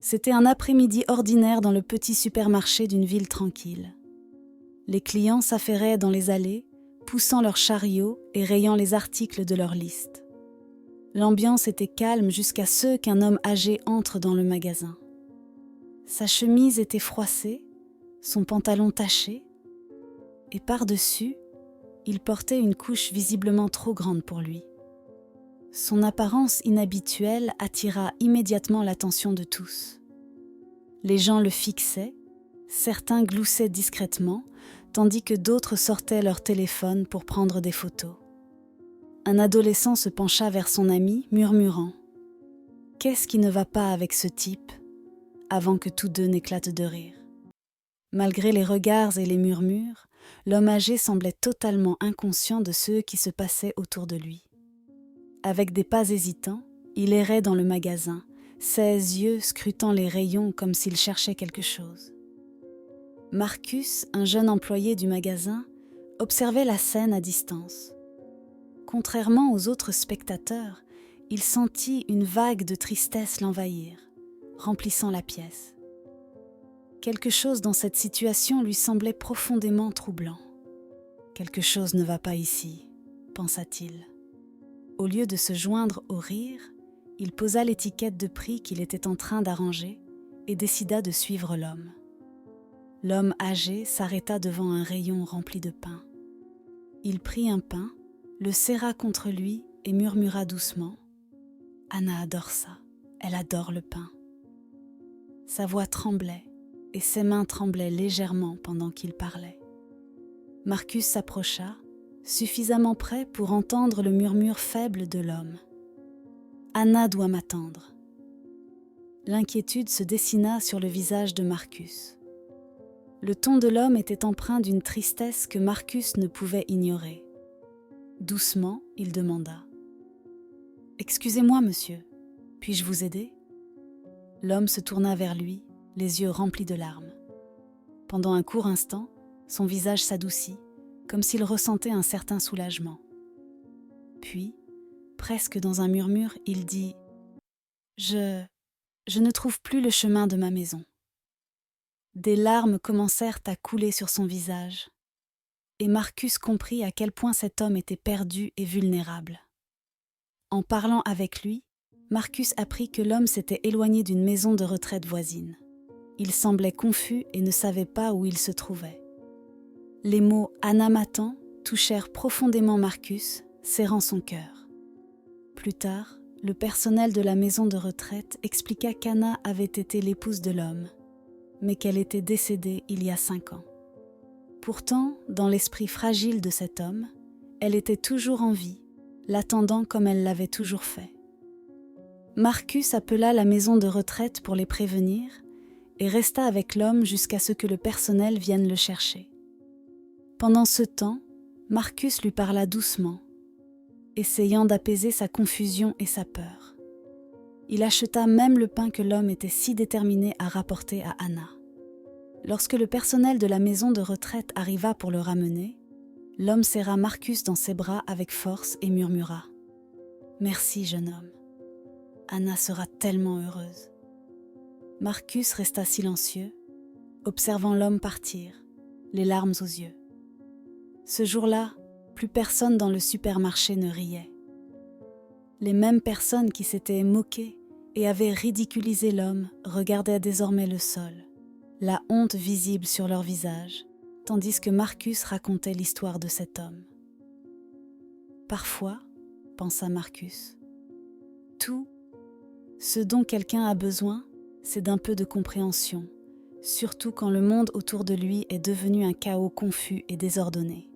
C'était un après-midi ordinaire dans le petit supermarché d'une ville tranquille. Les clients s'affairaient dans les allées, poussant leurs chariots et rayant les articles de leur liste. L'ambiance était calme jusqu'à ce qu'un homme âgé entre dans le magasin. Sa chemise était froissée, son pantalon taché, et par-dessus, il portait une couche visiblement trop grande pour lui. Son apparence inhabituelle attira immédiatement l'attention de tous. Les gens le fixaient, certains gloussaient discrètement, tandis que d'autres sortaient leur téléphone pour prendre des photos. Un adolescent se pencha vers son ami, murmurant « Qu'est-ce qui ne va pas avec ce type ?» avant que tous deux n'éclatent de rire. Malgré les regards et les murmures, l'homme âgé semblait totalement inconscient de ce qui se passait autour de lui. Avec des pas hésitants, il errait dans le magasin, ses yeux scrutant les rayons comme s'il cherchait quelque chose. Marcus, un jeune employé du magasin, observait la scène à distance. Contrairement aux autres spectateurs, il sentit une vague de tristesse l'envahir, remplissant la pièce. Quelque chose dans cette situation lui semblait profondément troublant. « Quelque chose ne va pas ici », pensa-t-il. Au lieu de se joindre au rire, il posa l'étiquette de prix qu'il était en train d'arranger et décida de suivre l'homme. L'homme âgé s'arrêta devant un rayon rempli de pain. Il prit un pain, le serra contre lui et murmura doucement « Anna adore ça, elle adore le pain ». Sa voix tremblait et ses mains tremblaient légèrement pendant qu'il parlait. Marcus s'approcha, suffisamment près pour entendre le murmure faible de l'homme. « Anna doit m'attendre ». L'inquiétude se dessina sur le visage de Marcus. Le ton de l'homme était empreint d'une tristesse que Marcus ne pouvait ignorer. Doucement, il demanda « Excusez-moi, monsieur, puis-je vous aider ?» L'homme se tourna vers lui, les yeux remplis de larmes. Pendant un court instant, son visage s'adoucit, comme s'il ressentait un certain soulagement. Puis, presque dans un murmure, il dit « Je ne trouve plus le chemin de ma maison. » Des larmes commencèrent à couler sur son visage, et Marcus comprit à quel point cet homme était perdu et vulnérable. En parlant avec lui, Marcus apprit que l'homme s'était éloigné d'une maison de retraite voisine. Il semblait confus et ne savait pas où il se trouvait. Les mots « Anna m'attend » touchèrent profondément Marcus, serrant son cœur. Plus tard, le personnel de la maison de retraite expliqua qu'Anna avait été l'épouse de l'homme, mais qu'elle était décédée il y a 5 ans. Pourtant, dans l'esprit fragile de cet homme, elle était toujours en vie, l'attendant comme elle l'avait toujours fait. Marcus appela la maison de retraite pour les prévenir et resta avec l'homme jusqu'à ce que le personnel vienne le chercher. Pendant ce temps, Marcus lui parla doucement, essayant d'apaiser sa confusion et sa peur. Il acheta même le pain que l'homme était si déterminé à rapporter à Anna. Lorsque le personnel de la maison de retraite arriva pour le ramener, l'homme serra Marcus dans ses bras avec force et murmura « Merci, jeune homme. Anna sera tellement heureuse. » Marcus resta silencieux, observant l'homme partir, les larmes aux yeux. Ce jour-là, plus personne dans le supermarché ne riait. Les mêmes personnes qui s'étaient moquées et avaient ridiculisé l'homme regardaient désormais le sol, la honte visible sur leur visage, tandis que Marcus racontait l'histoire de cet homme. Parfois, pensa Marcus, tout ce dont quelqu'un a besoin, c'est d'un peu de compréhension, surtout quand le monde autour de lui est devenu un chaos confus et désordonné.